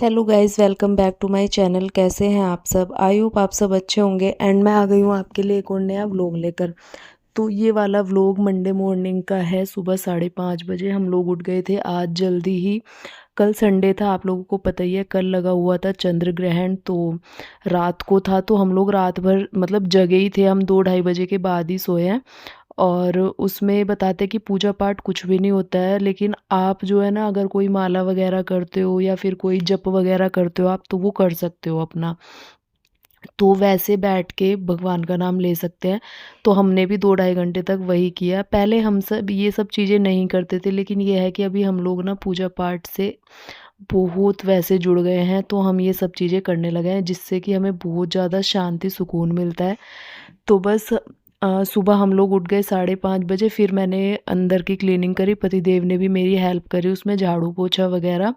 Hello guys, welcome back to my channel. कैसे हैं आप सब? आई होप आप सब अच्छे होंगे। एंड मैं आ गई हूँ आपके लिए एक और नया व्लॉग लेकर। तो ये वाला व्लॉग मंडे मॉर्निंग का है। सुबह 5:30 बजे हम लोग उठ गए थे आज जल्दी ही। कल संडे था, आप लोगों को पता ही है। कल लगा हुआ था चंद्र ग्रहण, तो रात को था, तो हम लोग रात भर मतलब जगे ही थे। हम 2-2:30 बजे के बाद ही सोए हैं। और उसमें बताते हैं कि पूजा पाठ कुछ भी नहीं होता है, लेकिन आप जो है ना, अगर कोई माला वगैरह करते हो या फिर कोई जप वगैरह करते हो आप, तो वो कर सकते हो अपना। तो वैसे बैठ के भगवान का नाम ले सकते हैं। तो हमने भी 2-2.5 घंटे तक वही किया। पहले हम सब ये सब चीज़ें नहीं करते थे, लेकिन ये है कि अभी हम लोग ना पूजा पाठ से बहुत वैसे जुड़ गए हैं, तो हम ये सब चीज़ें करने लगे हैं, जिससे कि हमें बहुत ज़्यादा शांति सुकून मिलता है। तो बस सुबह हम लोग उठ गए 5:30 बजे। फिर मैंने अंदर की क्लीनिंग करी, पतिदेव ने भी मेरी हेल्प करी उसमें, झाड़ू पोछा वगैरह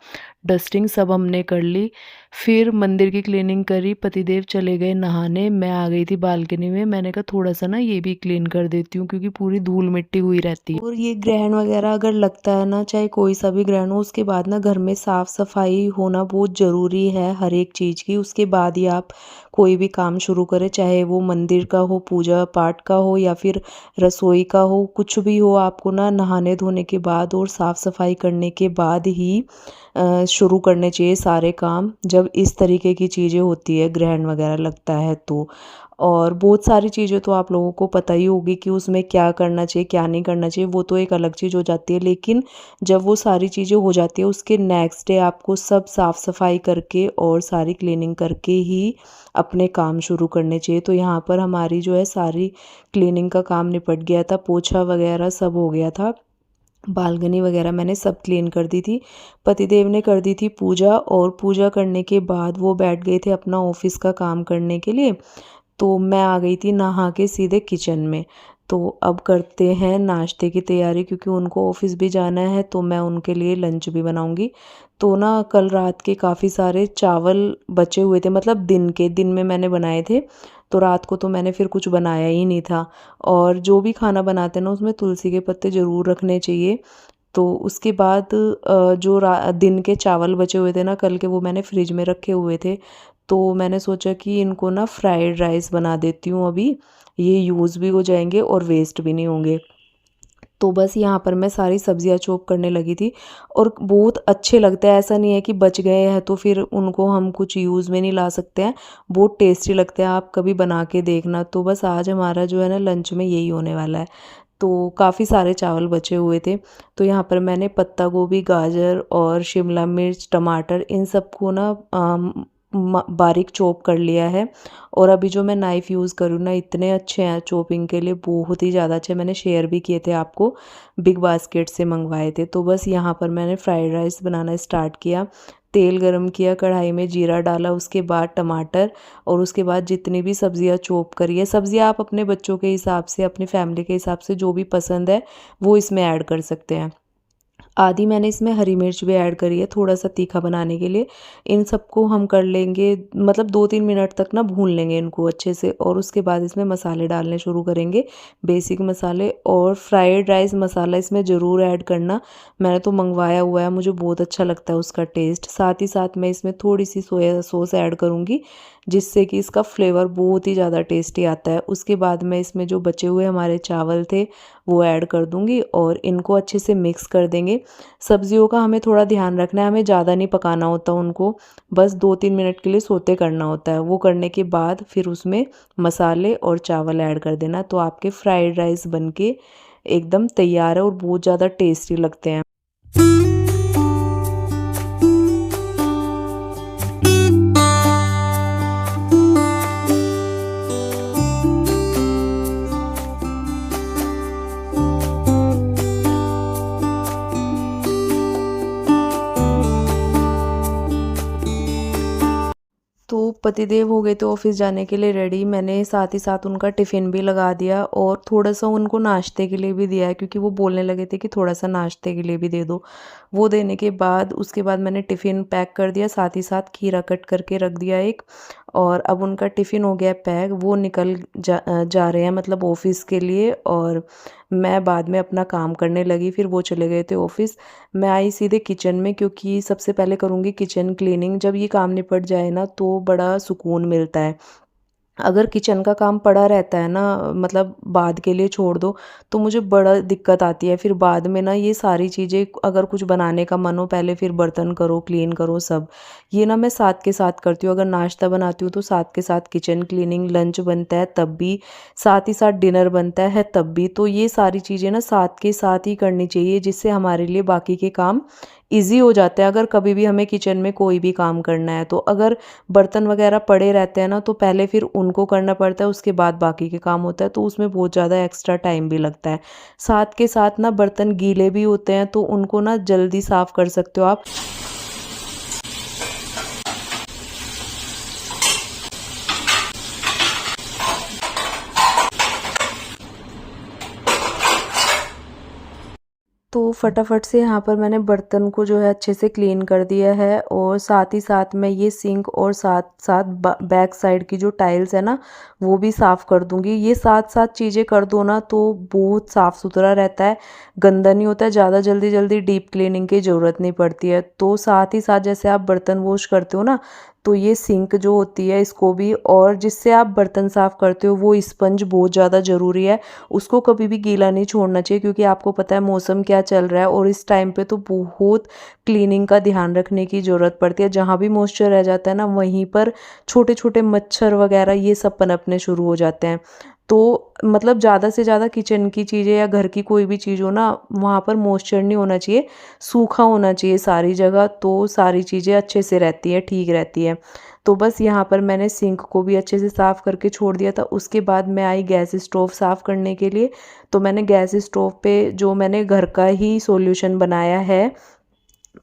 डस्टिंग सब हमने कर ली। फिर मंदिर की क्लीनिंग करी, पतिदेव चले गए नहाने, मैं आ गई थी बालकनी में। मैंने कहा थोड़ा सा ना ये भी क्लीन कर देती हूँ, क्योंकि पूरी धूल मिट्टी हुई रहती है। और ये ग्रहण वगैरह अगर लगता है ना, चाहे कोई सा भी ग्रहण हो, उसके बाद ना घर में साफ सफाई होना बहुत ज़रूरी है हर एक चीज़ की। उसके बाद ही आप कोई भी काम शुरू करें, चाहे वो मंदिर का हो, पूजा पाठ का हो, या फिर रसोई का हो, कुछ भी हो। आपको ना नहाने धोने के बाद और साफ़ सफाई करने के बाद ही शुरू करने चाहिए सारे काम, जब इस तरीके की चीज़ें होती है, ग्रहण वगैरह लगता है तो। और बहुत सारी चीज़ें तो आप लोगों को पता ही होगी कि उसमें क्या करना चाहिए क्या नहीं करना चाहिए, वो तो एक अलग चीज़ हो जाती है। लेकिन जब वो सारी चीज़ें हो जाती है, उसके नेक्स्ट डे आपको सब साफ़ सफाई करके और सारी क्लीनिंग करके ही अपने काम शुरू करने चाहिए। तो यहाँ पर हमारी जो है सारी क्लीनिंग का काम निपट गया था, पोछा वगैरह सब हो गया था, बालकनी वगैरह मैंने सब क्लीन कर दी थी। पतिदेव ने कर दी थी पूजा, और पूजा करने के बाद वो बैठ गए थे अपना ऑफिस का काम करने के लिए। तो मैं आ गई थी नहा के सीधे किचन में। तो अब करते हैं नाश्ते की तैयारी, क्योंकि उनको ऑफिस भी जाना है, तो मैं उनके लिए लंच भी बनाऊंगी। तो ना कल रात के काफ़ी सारे चावल बचे हुए थे, मतलब दिन में मैंने बनाए थे। तो रात को तो मैंने फिर कुछ बनाया ही नहीं था। और जो भी खाना बनाते हैं ना, उसमें तुलसी के पत्ते ज़रूर रखने चाहिए। तो उसके बाद दिन के चावल बचे हुए थे ना कल के, वो मैंने फ्रिज में रखे हुए थे। तो मैंने सोचा कि इनको ना फ्राइड राइस बना देती हूँ अभी, ये यूज़ भी हो जाएंगे और वेस्ट भी नहीं होंगे। तो बस यहाँ पर मैं सारी सब्जियां चॉप करने लगी थी। और बहुत अच्छे लगते हैं, ऐसा नहीं है कि बच गए हैं तो फिर उनको हम कुछ यूज़ में नहीं ला सकते हैं। बहुत टेस्टी लगते हैं, आप कभी बना के देखना। तो बस आज हमारा जो है ना लंच में यही होने वाला है। तो काफ़ी सारे चावल बचे हुए थे। तो यहाँ पर मैंने पत्ता गोभी, गाजर और शिमला मिर्च, टमाटर, इन सबको ना बारीक चॉप कर लिया है। और अभी जो मैं नाइफ़ यूज़ करूँ ना, इतने अच्छे हैं चॉपिंग के लिए, बहुत ही ज़्यादा अच्छे। मैंने शेयर भी किए थे आपको, बिग बास्केट से मंगवाए थे। तो बस यहाँ पर मैंने फ्राइड राइस बनाना स्टार्ट किया। तेल गरम किया, कढ़ाई में जीरा डाला, उसके बाद टमाटर, और उसके बाद जितनी भी सब्जियां चॉप करी है, सब्जियां आप अपने बच्चों के हिसाब से, अपनी फैमिली के हिसाब से जो भी पसंद है वो इसमें ऐड कर सकते हैं। आधी मैंने इसमें हरी मिर्च भी ऐड करी है, थोड़ा सा तीखा बनाने के लिए। इन सबको हम कर लेंगे, मतलब 2-3 मिनट तक ना भून लेंगे इनको अच्छे से। और उसके बाद इसमें मसाले डालने शुरू करेंगे, बेसिक मसाले। और फ्राइड राइस मसाला इसमें ज़रूर ऐड करना, मैंने तो मंगवाया हुआ है, मुझे बहुत अच्छा लगता है उसका टेस्ट। साथ ही साथ मैं इसमें थोड़ी सी सोया सॉस ऐड करूँगी, जिससे कि इसका फ्लेवर बहुत ही ज़्यादा टेस्टी आता है। उसके बाद मैं इसमें जो बचे हुए हमारे चावल थे वो ऐड कर दूँगी, और इनको अच्छे से मिक्स कर देंगे। सब्जियों का हमें थोड़ा ध्यान रखना है, हमें ज़्यादा नहीं पकाना होता उनको, बस 2-3 मिनट के लिए सोते करना होता है। वो करने के बाद फिर उसमें मसाले और चावल ऐड कर देना, तो आपके फ्राइड राइस बनके एकदम तैयार है और बहुत ज़्यादा टेस्टी लगते हैं। तो पतिदेव हो गए थे ऑफिस जाने के लिए रेडी। मैंने साथ ही साथ उनका टिफ़िन भी लगा दिया, और थोड़ा सा उनको नाश्ते के लिए भी दिया है, क्योंकि वो बोलने लगे थे कि थोड़ा सा नाश्ते के लिए भी दे दो। वो देने के बाद उसके बाद मैंने टिफ़िन पैक कर दिया, साथ ही साथ खीरा कट करके रख दिया एक। और अब उनका टिफ़िन हो गया पैक, वो निकल जा रहे हैं मतलब ऑफ़िस के लिए। और मैं बाद में अपना काम करने लगी, फिर वो चले गए थे ऑफ़िस। मैं आई सीधे किचन में, क्योंकि सबसे पहले करूँगी किचन क्लीनिंग। जब ये काम निपट जाए ना तो बड़ा सुकून मिलता है। अगर किचन का काम पड़ा रहता है ना, मतलब बाद के लिए छोड़ दो, तो मुझे बड़ा दिक्कत आती है। फिर बाद में ना ये सारी चीज़ें, अगर कुछ बनाने का मन हो, पहले फिर बर्तन करो, क्लीन करो सब। ये ना मैं साथ के साथ करती हूँ। अगर नाश्ता बनाती हूँ तो साथ के साथ किचन क्लीनिंग, लंच बनता है तब भी, साथ ही साथ डिनर बनता है तब भी। तो ये सारी चीज़ें ना साथ के साथ ही करनी चाहिए, जिससे हमारे लिए बाकी के काम ईज़ी हो जाते हैं। अगर कभी भी हमें किचन में कोई भी काम करना है, तो अगर बर्तन वगैरह पड़े रहते हैं ना, तो पहले फिर उनको करना पड़ता है, उसके बाद बाकी के काम होता है, तो उसमें बहुत ज़्यादा एक्स्ट्रा टाइम भी लगता है। साथ के साथ ना बर्तन गीले भी होते हैं, तो उनको ना जल्दी साफ़ कर सकते हो आप। तो फटाफट से यहाँ पर मैंने बर्तन को जो है अच्छे से क्लीन कर दिया है, और साथ ही साथ मैं ये सिंक और साथ साथ बैक साइड की जो टाइल्स है ना, वो भी साफ़ कर दूँगी। ये साथ साथ चीज़ें कर दो ना तो बहुत साफ़ सुथरा रहता है, गंदा नहीं होता है, ज़्यादा जल्दी जल्दी डीप क्लीनिंग की ज़रूरत नहीं पड़ती है। तो साथ ही साथ जैसे आप बर्तन वॉश करते हो ना, तो ये सिंक जो होती है इसको भी, और जिससे आप बर्तन साफ़ करते हो वो स्पंज बहुत ज़्यादा ज़रूरी है। उसको कभी भी गीला नहीं छोड़ना चाहिए, क्योंकि आपको पता है मौसम क्या चल रहा है, और इस टाइम पे तो बहुत क्लीनिंग का ध्यान रखने की ज़रूरत पड़ती है। जहाँ भी मॉइस्चर रह जाता है ना, वहीं पर छोटे छोटे मच्छर वगैरह ये सब पनपने शुरू हो जाते हैं। तो मतलब ज़्यादा से ज़्यादा किचन की चीज़ें या घर की कोई भी चीज़ हो ना, वहाँ पर मॉइस्चर नहीं होना चाहिए, सूखा होना चाहिए सारी जगह, तो सारी चीज़ें अच्छे से रहती है, ठीक रहती है। तो बस यहाँ पर मैंने सिंक को भी अच्छे से साफ़ करके छोड़ दिया था। उसके बाद मैं आई गैस स्टोव साफ़ करने के लिए। तो मैंने गैस स्टोव पे जो मैंने घर का ही सॉल्यूशन बनाया है,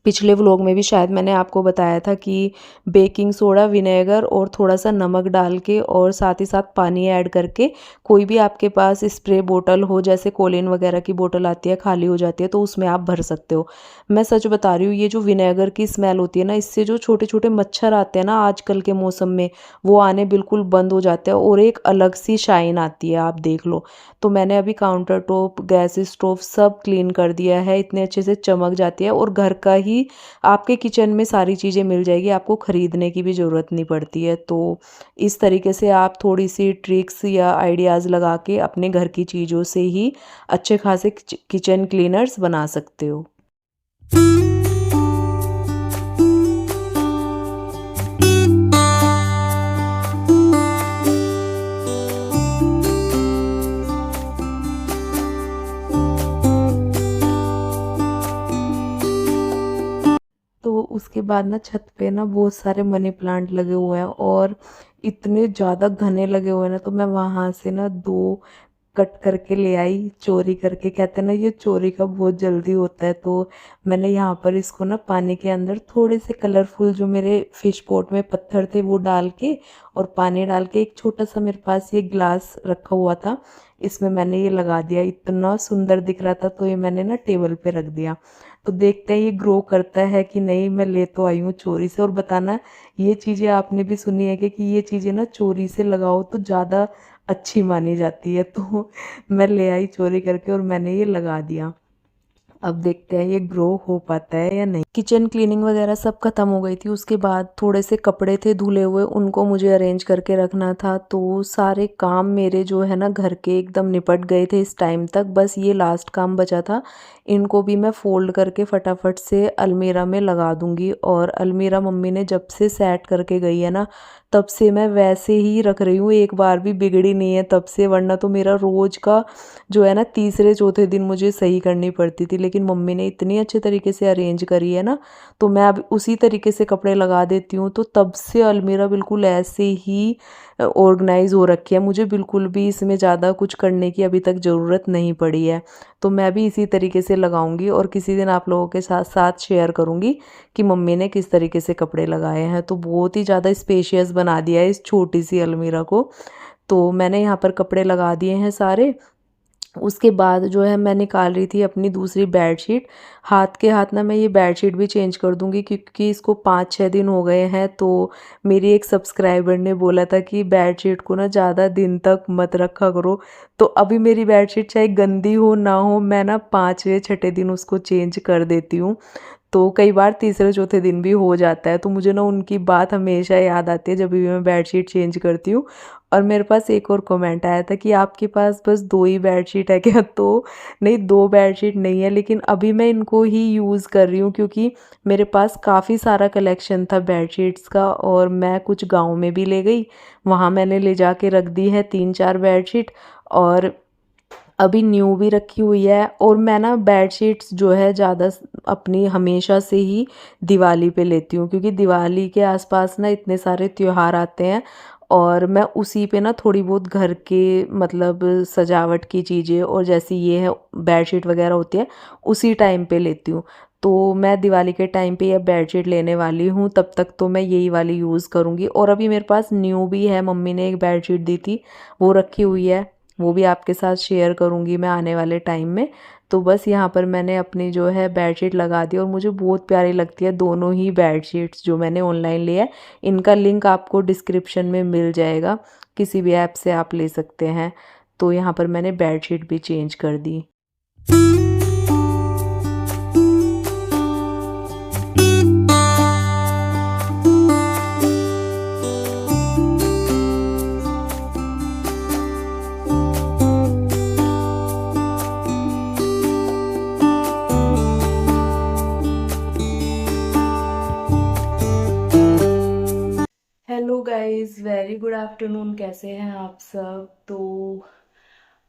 पिछले व्लॉग में भी शायद मैंने आपको बताया था कि बेकिंग सोडा, विनेगर और थोड़ा-सा नमक डाल के, और साथ ही साथ पानी ऐड करके, कोई भी आपके पास स्प्रे बोतल हो, जैसे कोलिन वगैरह की बोतल आती है, खाली हो जाती है, तो उसमें आप भर सकते हो। मैं सच बता रही हूँ, ये जो विनेगर की स्मेल होती है ना, इससे जो छोटे-छोटे मच्छर आते हैं ना आजकल के मौसम में, वो आने बिल्कुल बंद हो जाते हैं, और एक अलग सी शाइन आती है, आप देख लो। तो मैंने अभी काउंटर टॉप, गैस स्टोव सब क्लीन कर दिया है, इतने अच्छे से चमक जाती है, और घर का ही आपके किचन में सारी चीज़ें मिल जाएगी, आपको ख़रीदने की भी ज़रूरत नहीं पड़ती है। तो इस तरीके से आप थोड़ी सी ट्रिक्स या आइडियाज़ लगा के अपने घर की चीज़ों से ही अच्छे खासे किचन क्लीनर्स बना सकते हो। तो उसके बाद ना छत पे ना बहुत सारे मनी प्लांट लगे हुए हैं, और इतने ज़्यादा घने लगे हुए हैं ना, तो मैं वहाँ से ना 2 कट करके ले आई, चोरी करके। कहते हैं ना, ये चोरी का बहुत जल्दी होता है। तो मैंने यहाँ पर इसको ना पानी के अंदर थोड़े से कलरफुल जो मेरे फिश पॉट में पत्थर थे वो डाल के, और पानी डाल के, एक छोटा सा मेरे पास ये ग्लास रखा हुआ था, इसमें मैंने ये लगा दिया। इतना सुंदर दिख रहा था, तो ये मैंने ना टेबल पे रख दिया। तो देखते हैं ये ग्रो करता है कि नहीं। मैं ले तो आई हूँ चोरी से। और बताना, ये चीज़ें आपने भी सुनी है कि ये चीज़ें ना चोरी से लगाओ तो ज़्यादा अच्छी मानी जाती है। तो मैं ले आई चोरी करके, और मैंने ये लगा दिया। अब देखते हैं ये ग्रो हो पाता है या नहीं। किचन क्लीनिंग वगैरह सब खत्म हो गई थी। उसके बाद थोड़े से कपड़े थे धुले हुए, उनको मुझे अरेंज करके रखना था। तो सारे काम मेरे जो है ना घर के एकदम निपट गए थे इस टाइम तक। बस ये लास्ट काम बचा था। इनको भी मैं फोल्ड करके फटाफट से अलमीरा में लगा दूंगी। और अलमीरा मम्मी ने जब से सेट करके गई है ना, तब से मैं वैसे ही रख रही हूँ, एक बार भी बिगड़ी नहीं है तब से। वरना तो मेरा रोज का जो है ना, तीसरे चौथे दिन मुझे सही करनी पड़ती थी। लेकिन मम्मी ने इतनी अच्छे तरीके से अरेंज करी है ना, तो मैं अब उसी तरीके से कपड़े लगा देती हूँ। तो तब से अलमीरा बिल्कुल ऐसे ही ऑर्गेनाइज हो रखी है। मुझे बिल्कुल भी इसमें ज़्यादा कुछ करने की अभी तक ज़रूरत नहीं पड़ी है। तो मैं भी इसी तरीके से लगाऊंगी, और किसी दिन आप लोगों के साथ साथ शेयर करूंगी कि मम्मी ने किस तरीके से कपड़े लगाए हैं। तो बहुत ही ज़्यादा स्पेशियस बना दिया है इस छोटी सी अलमीरा को। तो मैंने यहाँ पर कपड़े लगा दिए हैं सारे। उसके बाद जो है मैं निकाल रही थी अपनी दूसरी बेडशीट। हाथ के हाथ ना मैं ये बेडशीट भी चेंज कर दूँगी क्योंकि इसको 5-6 दिन हो गए हैं। तो मेरी एक सब्सक्राइबर ने बोला था कि बेडशीट को ना ज़्यादा दिन तक मत रखा करो। तो अभी मेरी बेडशीट चाहे गंदी हो ना हो, मैं ना 5वें छठे दिन उसको चेंज कर देती हूँ। तो कई बार तीसरे चौथे दिन भी हो जाता है। तो मुझे ना उनकी बात हमेशा याद आती है जब भी मैं बेडशीट चेंज करती हूँ। और मेरे पास एक और कमेंट आया था कि आपके पास बस 2 ही बेडशीट है क्या? तो नहीं, 2 बेडशीट नहीं है, लेकिन अभी मैं इनको ही यूज़ कर रही हूँ क्योंकि मेरे पास काफ़ी सारा कलेक्शन था बेडशीट्स का और मैं कुछ गाँव में भी ले गई। वहाँ मैंने ले जाके रख दी है 3-4 बेडशीट और अभी न्यू भी रखी हुई है। और मैं ना बेडशीट्स जो है ज़्यादा अपनी हमेशा से ही दिवाली पे लेती हूँ क्योंकि दिवाली के आसपास ना इतने सारे त्योहार आते हैं और मैं उसी पे ना थोड़ी बहुत घर के मतलब सजावट की चीज़ें और जैसी ये है बेडशीट वगैरह होती है उसी टाइम पे लेती हूँ। तो मैं दिवाली के टाइम पे ये बेडशीट लेने वाली हूँ, तब तक तो मैं यही वाली यूज़ करूँगी। और अभी मेरे पास न्यू भी है, मम्मी ने एक बेडशीट दी थी वो रखी हुई है, वो भी आपके साथ शेयर करूँगी मैं आने वाले टाइम में। तो बस यहाँ पर मैंने अपनी जो है बेडशीट लगा दी और मुझे बहुत प्यारी लगती है दोनों ही बेडशीट्स जो मैंने ऑनलाइन लिया है। इनका लिंक आपको डिस्क्रिप्शन में मिल जाएगा, किसी भी ऐप से आप ले सकते हैं। तो यहाँ पर मैंने बेडशीट भी चेंज कर दी। Hello guys, very good afternoon. कैसे हैं आप सब? तो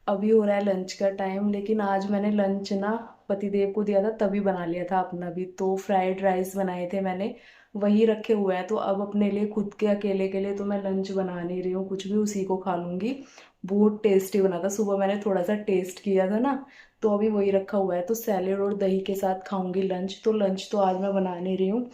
अभी हो रहा है लंच का टाइम, लेकिन आज मैंने लंच ना पतिदेव को दिया था तभी बना लिया था अपना भी। तो फ्राइड राइस बनाए थे मैंने, वही रखे हुए हैं। तो अब अपने लिए खुद के अकेले के लिए तो मैं लंच बना नहीं रही हूँ, कुछ भी उसी को खा लूँगी। बहुत टेस्टी बना था, सुबह मैंने थोड़ा सा टेस्ट किया था ना, तो अभी वही रखा हुआ है। तो सैलेड और दही के साथ खाऊंगी लंच। तो लंच तो आज मैं बना नहीं रही हूँ।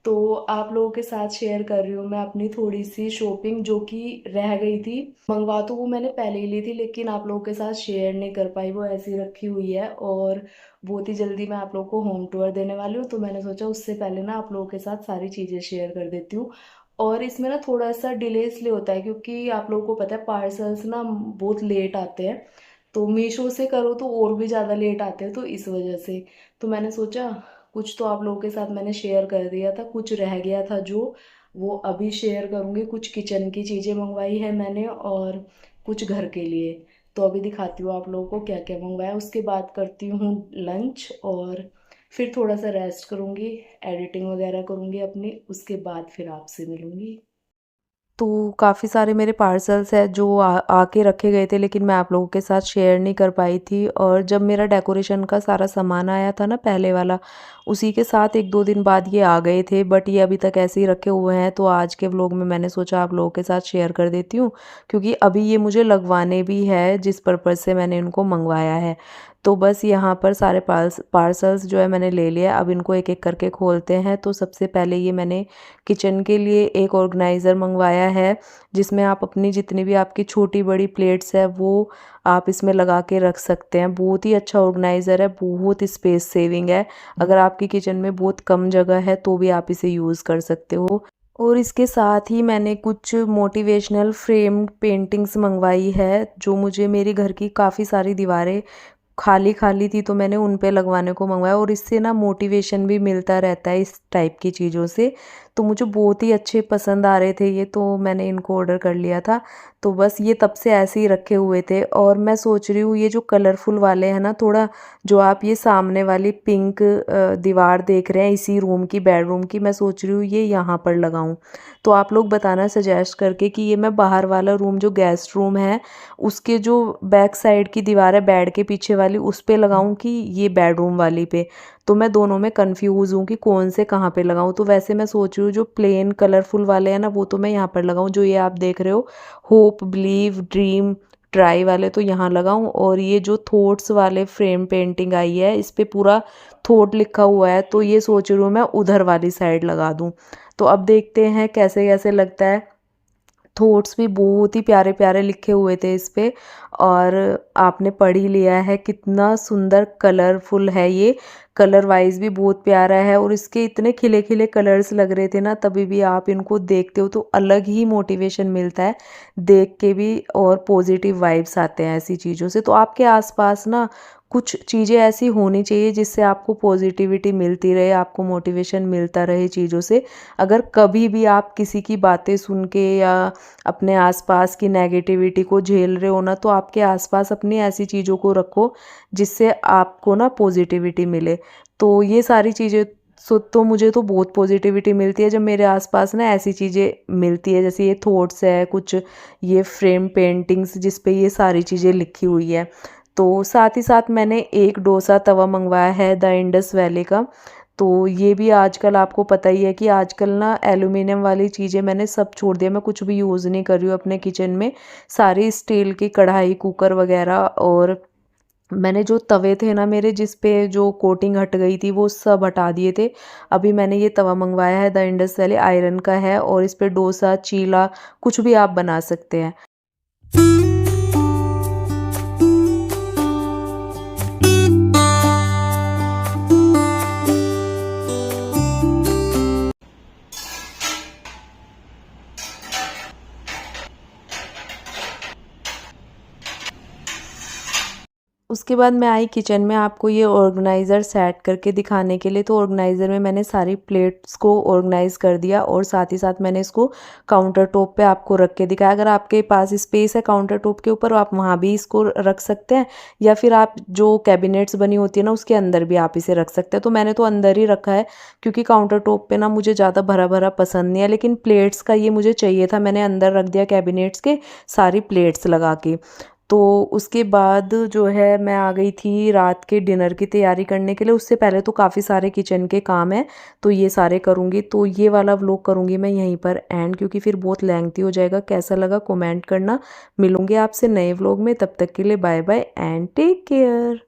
तो आप लोगों के साथ शेयर कर रही हूँ मैं अपनी थोड़ी सी शॉपिंग जो कि रह गई थी। मंगवा तो वो मैंने पहले ही ली थी, लेकिन आप लोगों के साथ शेयर नहीं कर पाई, वो ऐसी रखी हुई है। और बहुत ही जल्दी मैं आप लोगों को होम टूर देने वाली हूँ, तो मैंने सोचा उससे पहले ना आप लोगों के साथ सारी चीज़ें शेयर कर देती हूँ। और इसमें ना थोड़ा सा डिले इसलिए होता है क्योंकि आप लोगों को पता है पार्सल्स ना बहुत लेट आते हैं। तो मीशो से करो तो और भी ज़्यादा लेट आते हैं, तो इस वजह से तो मैंने सोचा कुछ तो आप लोगों के साथ मैंने शेयर कर दिया था, कुछ रह गया था जो वो अभी शेयर करूँगी। कुछ किचन की चीज़ें मंगवाई है मैंने और कुछ घर के लिए। तो अभी दिखाती हूँ आप लोगों को क्या क्या मंगवाया, उसके बाद करती हूँ लंच और फिर थोड़ा सा रेस्ट करूँगी, एडिटिंग वगैरह करूँगी अपनी, उसके बाद फिर आपसे मिलूँगी। तो काफ़ी सारे मेरे पार्सल्स हैं जो आके रखे गए थे, लेकिन मैं आप लोगों के साथ शेयर नहीं कर पाई थी। और जब मेरा डेकोरेशन का सारा सामान आया था ना पहले वाला, उसी के साथ 1-2 दिन बाद ये आ गए थे, बट ये अभी तक ऐसे ही रखे हुए हैं। तो आज के व्लॉग में मैंने सोचा आप लोगों के साथ शेयर कर देती हूँ क्योंकि अभी ये मुझे लगवाने भी है जिस पर्पज़ से मैंने इनको मंगवाया है। तो बस यहाँ पर सारे पार्सल्स जो है मैंने ले लिया। अब इनको एक एक करके खोलते हैं। तो सबसे पहले ये मैंने किचन के लिए एक ऑर्गेनाइज़र मंगवाया है जिसमें आप अपनी जितनी भी आपकी छोटी बड़ी प्लेट्स है वो आप इसमें लगा के रख सकते हैं। बहुत ही अच्छा ऑर्गेनाइज़र है, बहुत स्पेस सेविंग है। अगर आपकी किचन में बहुत कम जगह है तो भी आप इसे यूज़ कर सकते हो। और इसके साथ ही मैंने कुछ मोटिवेशनल फ्रेम पेंटिंग्स मंगवाई है जो मुझे मेरे घर की काफ़ी सारी दीवारें खाली खाली थी, तो मैंने उन पे लगवाने को मंगवाया। और इससे ना मोटिवेशन भी मिलता रहता है इस टाइप की चीज़ों से। तो मुझे बहुत ही अच्छे पसंद आ रहे थे ये, तो मैंने इनको ऑर्डर कर लिया था। तो बस ये तब से ऐसे ही रखे हुए थे। और मैं सोच रही हूँ ये जो कलरफुल वाले हैं ना, थोड़ा जो आप ये सामने वाली पिंक दीवार देख रहे हैं इसी रूम की, बेडरूम की, मैं सोच रही हूँ ये यहाँ पर लगाऊँ। तो आप लोग बताना सजेस्ट करके कि ये मैं बाहर वाला रूम जो गेस्ट रूम है उसके जो बैक साइड की दीवार है बेड के पीछे वाली उस पे लगाऊं कि ये बेडरूम वाली पे। तो मैं दोनों में कंफ्यूज हूँ कि कौन से कहाँ पे लगाऊं। तो वैसे मैं सोच रही हूँ जो प्लेन कलरफुल वाले हैं ना वो तो मैं यहाँ पर लगाऊं, जो ये आप देख रहे हो होप बिलीव ड्रीम ट्राई वाले तो यहाँ लगाऊं। और ये जो थॉट्स वाले फ्रेम पेंटिंग आई है इस पे पूरा थॉट लिखा हुआ है, तो ये सोच रही हूँ मैं उधर वाली साइड लगा दूं। तो अब देखते हैं कैसे कैसे लगता है। थॉट्स भी बहुत ही प्यारे प्यारे लिखे हुए थे इस पे। और आपने पढ़ ही लिया है कितना सुंदर कलरफुल है ये, कलर वाइज भी बहुत प्यारा है। और इसके इतने खिले खिले कलर्स लग रहे थे ना, तभी भी आप इनको देखते हो तो अलग ही मोटिवेशन मिलता है देख के भी, और पॉजिटिव वाइब्स आते हैं ऐसी चीज़ों से। तो आपके आसपास ना कुछ चीज़ें ऐसी होनी चाहिए जिससे आपको पॉजिटिविटी मिलती रहे, आपको मोटिवेशन मिलता रहे चीज़ों से। अगर कभी भी आप किसी की बातें सुन के या अपने आसपास की नेगेटिविटी को झेल रहे हो ना, तो आपके आसपास अपनी ऐसी चीज़ों को रखो जिससे आपको ना पॉजिटिविटी मिले। तो ये सारी चीज़ें तो मुझे तो बहुत पॉजिटिविटी मिलती है जब मेरे आसपास ना ऐसी चीज़ें मिलती है, जैसे ये थॉट्स है कुछ, ये फ्रेम पेंटिंग्स जिस पे ये सारी चीज़ें लिखी हुई है। तो साथ ही साथ मैंने एक डोसा तवा मंगवाया है द इंडस वैली का। तो ये भी आजकल आपको पता ही है कि आजकल ना एल्युमिनियम वाली चीज़ें मैंने सब छोड़ दिया, मैं कुछ भी यूज़ नहीं कर रही हूँ अपने किचन में। सारी स्टील की कढ़ाई कुकर वगैरह, और मैंने जो तवे थे ना मेरे जिस पे जो कोटिंग हट गई थी वो सब हटा दिए थे। अभी मैंने ये तवा मंगवाया है द इंडस वैली, आयरन का है, और इस पे डोसा चीला कुछ भी आप बना सकते हैं। उसके बाद मैं आई किचन में आपको ये ऑर्गेनाइज़र सेट करके दिखाने के लिए। तो ऑर्गेनाइज़र में मैंने सारी प्लेट्स को ऑर्गेनाइज़ कर दिया, और साथ ही साथ मैंने इसको काउंटर टॉप पे आपको रख के दिखाया। अगर आपके पास स्पेस है काउंटर टॉप के ऊपर, आप वहाँ भी इसको रख सकते हैं, या फिर आप जो कैबिनेट्स बनी होती है ना उसके अंदर भी आप इसे रख सकते हैं। तो मैंने तो अंदर ही रखा है, क्योंकि काउंटर टॉप पे ना मुझे ज़्यादा भरा भरा पसंद नहीं है, लेकिन प्लेट्स का ये मुझे चाहिए था, मैंने अंदर रख दिया कैबिनेट्स के सारी प्लेट्स लगा के। तो उसके बाद जो है मैं आ गई थी रात के डिनर की तैयारी करने के लिए। उससे पहले तो काफ़ी सारे किचन के काम हैं, तो ये सारे करूँगी। तो ये वाला व्लॉग करूँगी मैं यहीं पर एंड, क्योंकि फिर बहुत लेंथी हो जाएगा। कैसा लगा कमेंट करना। मिलूँगी आपसे नए व्लॉग में, तब तक के लिए bye bye and take care.